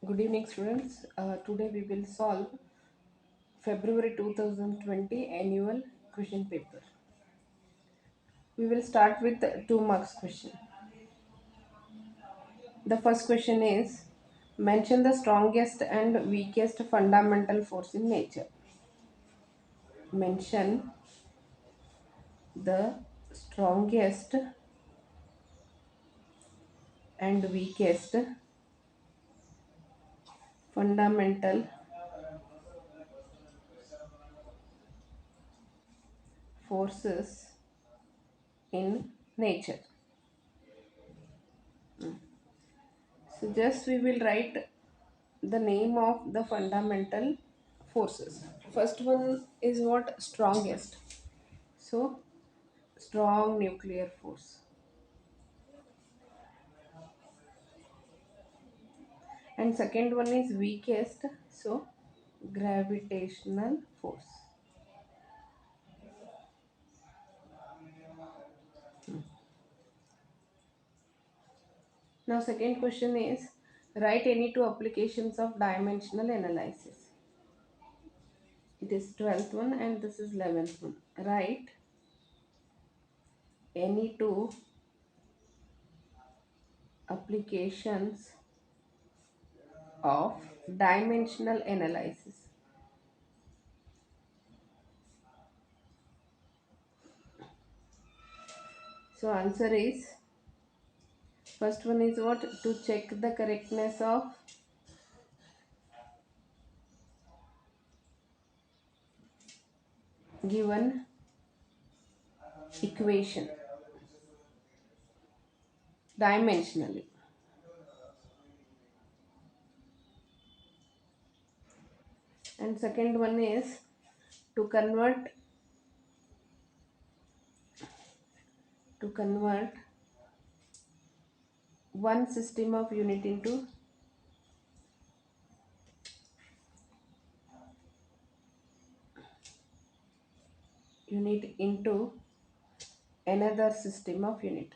Good evening, students. Today we will solve February 2020 annual question paper. We will start with 2 marks question. The first question is, mention the strongest and weakest fundamental force in nature. Mention the strongest and weakest fundamental forces in nature. So just we will write the name of the fundamental forces. First one is what? Strongest. So strong nuclear force. And second one is weakest. So gravitational force. Now second question is, write any two applications of dimensional analysis. It is 12th one and this is 11th one. Write any two applications of dimensional analysis. So answer is, first one is what? To check the correctness of given equation dimensionally. And second one is to convert one system of unit into another system of unit.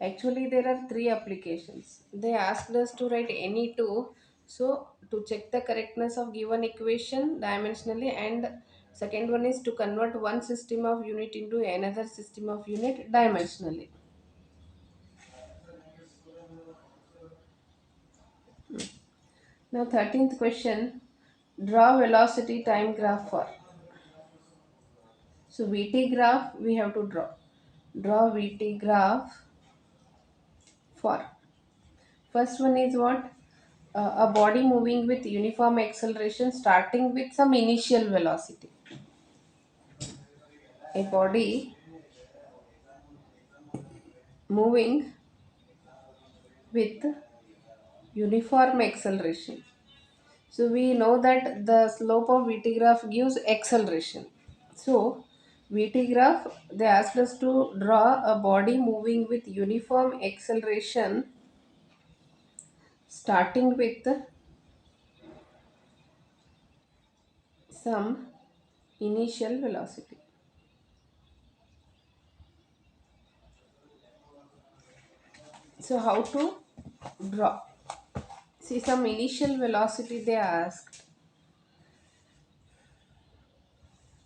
Actually, there are three applications. They asked us to write any two. So, to check the correctness of given equation dimensionally, and second one is to convert one system of unit into another system of unit dimensionally. Now, 13th question, draw velocity time graph for. So, VT graph we have to draw. Draw VT graph for. First one is what? A body moving with uniform acceleration starting with some initial velocity. A body moving with uniform acceleration. So we know that the slope of VT graph gives acceleration. So VT graph, they asked us to draw a body moving with uniform acceleration starting with some initial velocity. So how to draw? See, some initial velocity they asked.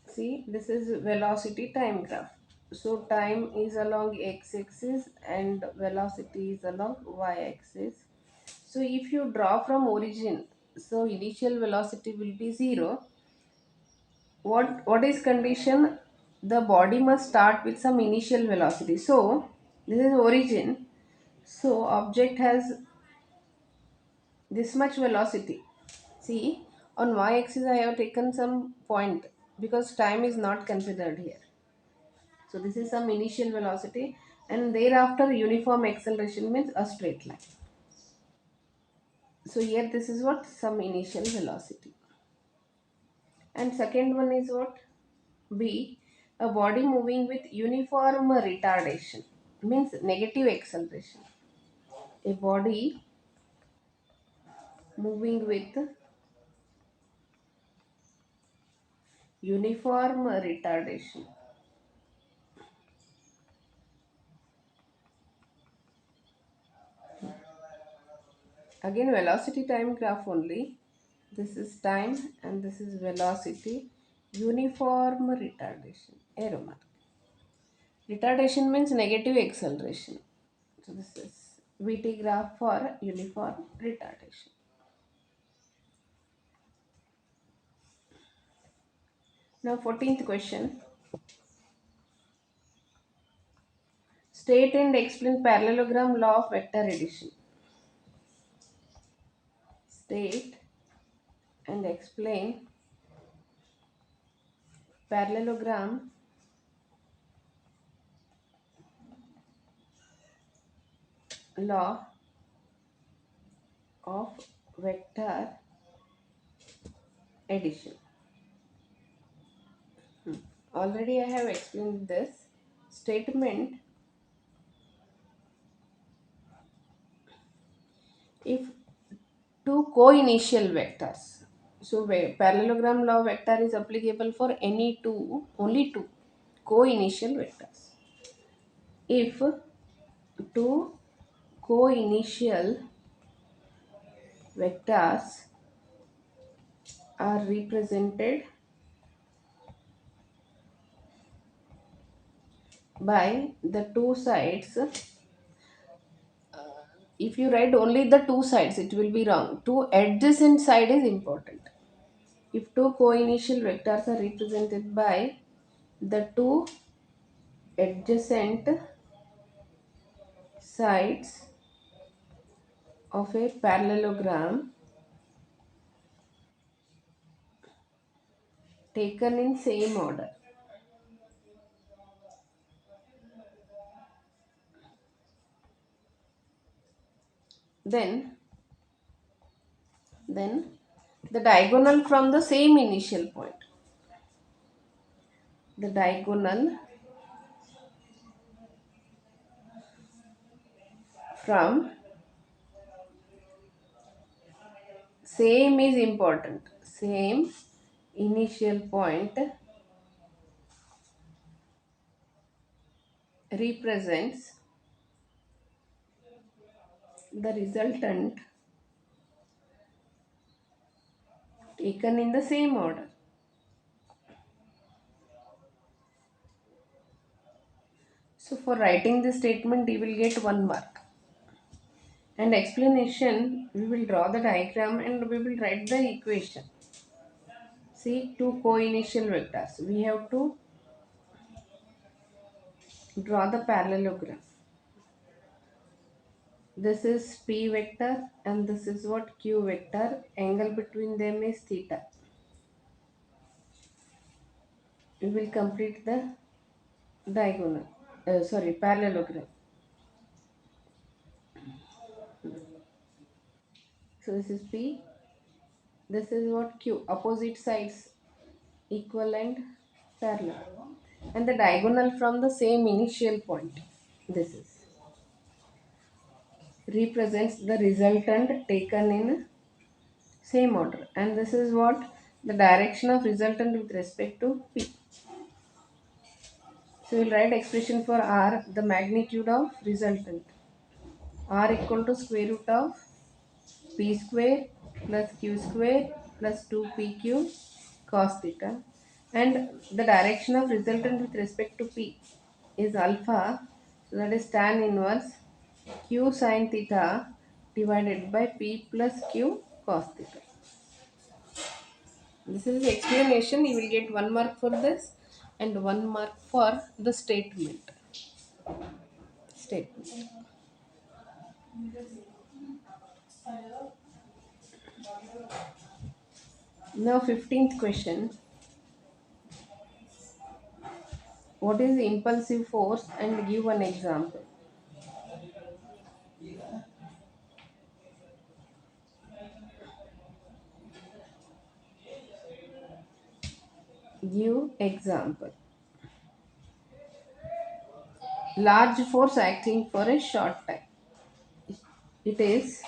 See, this is velocity time graph. So time is along x-axis and velocity is along y-axis. So if you draw from origin, so initial velocity will be 0. What is condition? The body must start with some initial velocity. So this is origin. So object has this much velocity. See, on y-axis I have taken some point because time is not considered here. So this is some initial velocity, and thereafter uniform acceleration means a straight line. So here this is what? Some initial velocity. And second one is what? B. A body moving with uniform retardation means negative acceleration. A body moving with uniform retardation. Again velocity time graph only. This is time and this is velocity. Uniform retardation, arrow mark. Retardation means negative acceleration. So this is vt graph for uniform retardation. Now 14th question. State and explain parallelogram law of vector addition. State and explain parallelogram law of vector addition. Already I have explained this statement. If two co-initial vectors, so parallelogram law vector is applicable for any two, only two co-initial vectors. If two co-initial vectors are represented by the two sides, if you write only the two sides it will be wrong. Two adjacent side is important. If two co-initial vectors are represented by the two adjacent sides of a parallelogram taken in same order, then the diagonal from the same initial point, the diagonal from same is important, same initial point represents the resultant taken in the same order. So for writing this statement you will get 1 mark. And explanation, we will draw the diagram and we will write the equation. See, two co-initial vectors. We have to draw the parallelogram. This is P vector and this is what Q vector. Angle between them is theta. We will complete the diagonal. Parallelogram. So this is P. This is what Q. Opposite sides equal and parallel. And the diagonal from the same initial point. This is represents the resultant taken in same order, and this is what the direction of resultant with respect to P. So we'll write expression for R, the magnitude of resultant. R equal to square root of P square plus Q square plus 2PQ cos theta, and the direction of resultant with respect to P is alpha, so that is tan inverse Q sin theta divided by P plus Q cos theta. This is the explanation. You will get 1 mark for this and 1 mark for the statement. Statement. Now 15th question. What is impulsive force and give an example. Give example. Large force acting for a short time. It is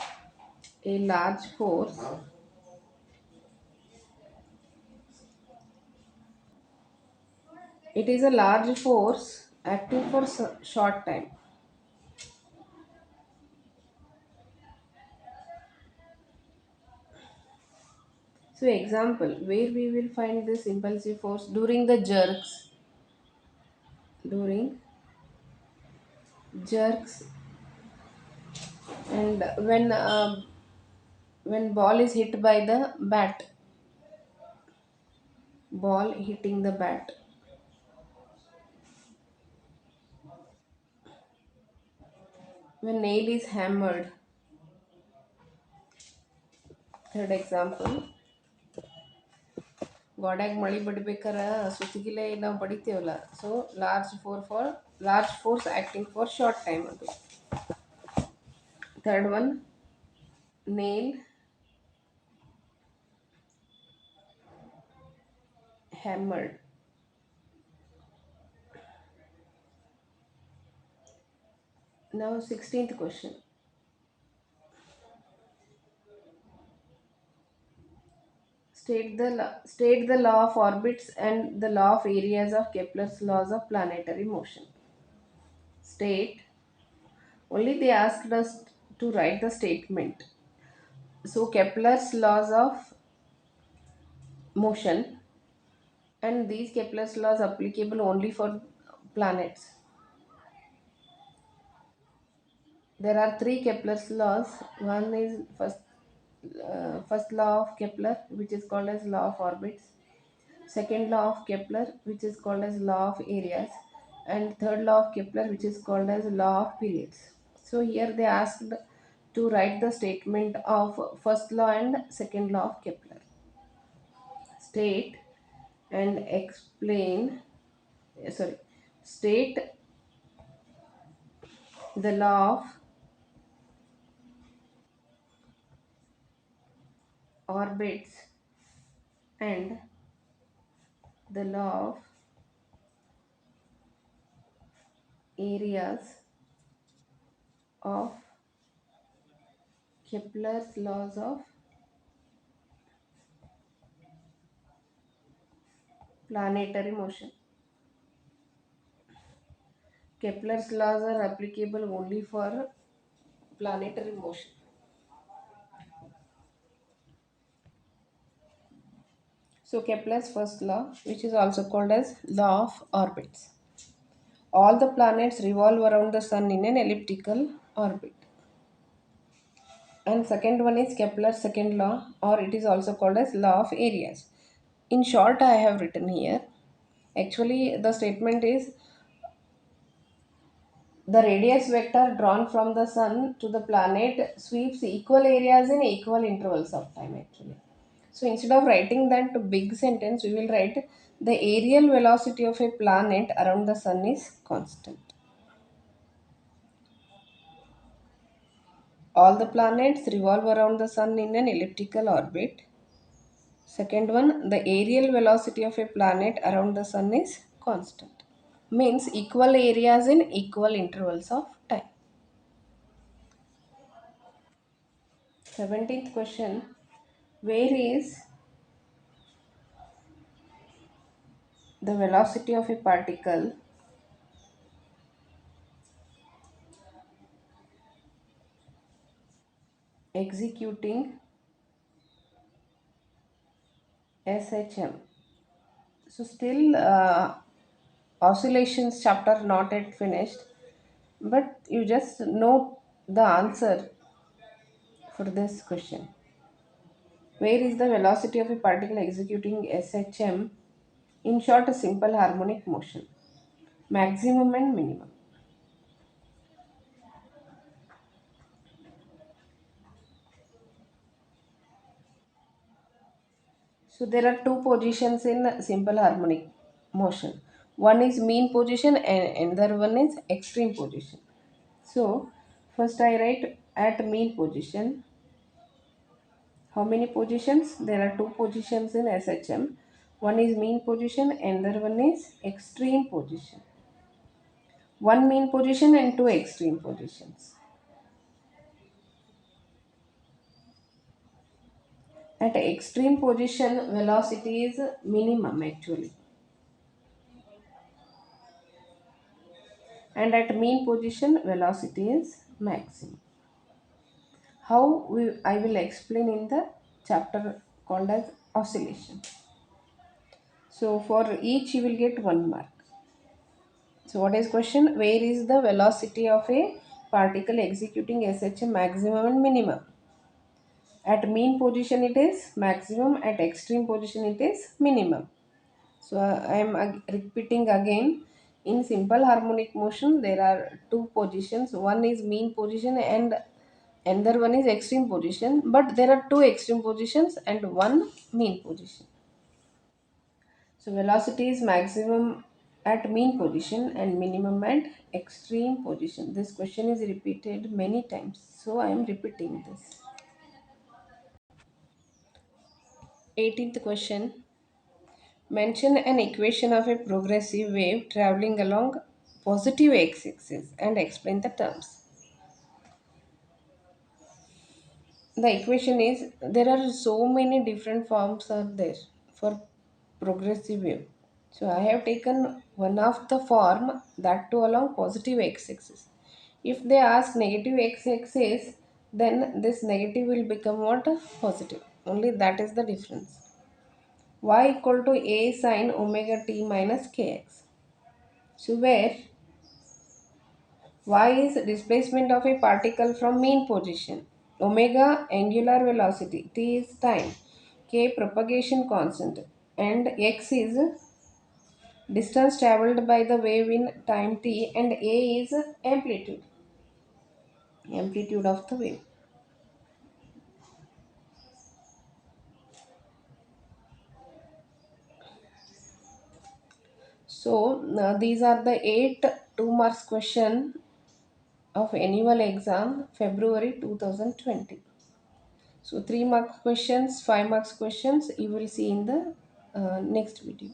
a large force It is a large force acting for short time. So example, where we will find this impulsive force during the jerks, during jerks, and when ball is hit by the bat, ball hitting the bat, when nail is hammered. Third example, ಗೋಡ್ಯಾಗ ಮಳಿ ಬಡಿಬೇಕಾರ ಸುತ್ತಿಗಿಲೆ ನಾವು ಬಡಿತೇವಲ್ಲ, so large force acting for short time ಅದು. Third one, nail hammered. Now 16th question. State the law of orbits and the law of areas of Kepler's laws of planetary motion. State. Only they asked us to write the statement. So Kepler's laws of motion, and these Kepler's laws applicable only for planets. There are three Kepler's laws. One is first law of Kepler, which is called as law of orbits. Second law of Kepler, which is called as law of areas, and third law of Kepler, which is called as law of periods. So here they asked to write the statement of first law and second law of Kepler. State and explain. Sorry. State the law of orbits and the law of areas of Kepler's laws of planetary motion. Kepler's laws are applicable only for planetary motion. So Kepler's first law, which is also called as law of orbits. All the planets revolve around the sun in an elliptical orbit. And second one is Kepler's second law, or it is also called as law of areas. In short, I have written here. Actually, the statement is the radius vector drawn from the sun to the planet sweeps equal areas in equal intervals of time actually. So instead of writing that big sentence, we will write the aerial velocity of a planet around the sun is constant. All the planets revolve around the sun in an elliptical orbit. Second one, the aerial velocity of a planet around the sun is constant. Means equal areas in equal intervals of time. 17th question. Where is the velocity of a particle executing SHM? So still oscillations chapter not yet finished, but you just know the answer for this question. Where is the velocity of a particle executing SHM? In short, a simple harmonic motion. Maximum and minimum. So there are two positions in simple harmonic motion. One is mean position and another one is extreme position. So first I write at mean position. How many positions? There are two positions in SHM. One is mean position and another one is extreme position. One mean position and two extreme positions. At extreme position, velocity is minimum actually. And at mean position, velocity is maximum. How I will explain in the chapter called as oscillation. So for each you will get 1 mark. So what is question? Where is the velocity of a particle executing SHM maximum and minimum? At mean position it is maximum, at extreme position it is minimum. So I am repeating again. In simple harmonic motion there are two positions. One is mean position and another one is extreme position. But there are two extreme positions and one mean position. So velocity is maximum at mean position and minimum at extreme position. This question is repeated many times. So I am repeating this. 18th question. Mention an equation of a progressive wave traveling along positive x-axis and explain the terms. The equation is there are so many different forms are there for progressive wave. So I have taken one of the form that to along positive x-axis. If they ask negative x-axis, then this negative will become what? Positive. Only that is the difference. Y equal to a sine omega t minus kx. So where y is displacement of a particle from mean position, omega angular velocity, t is time, k propagation constant, and x is distance traveled by the wave in time t, and a is amplitude of the wave. So these are the 8 2 marks question of annual exam February 2020. So 3 mark questions, 5 marks questions you will see in the next video.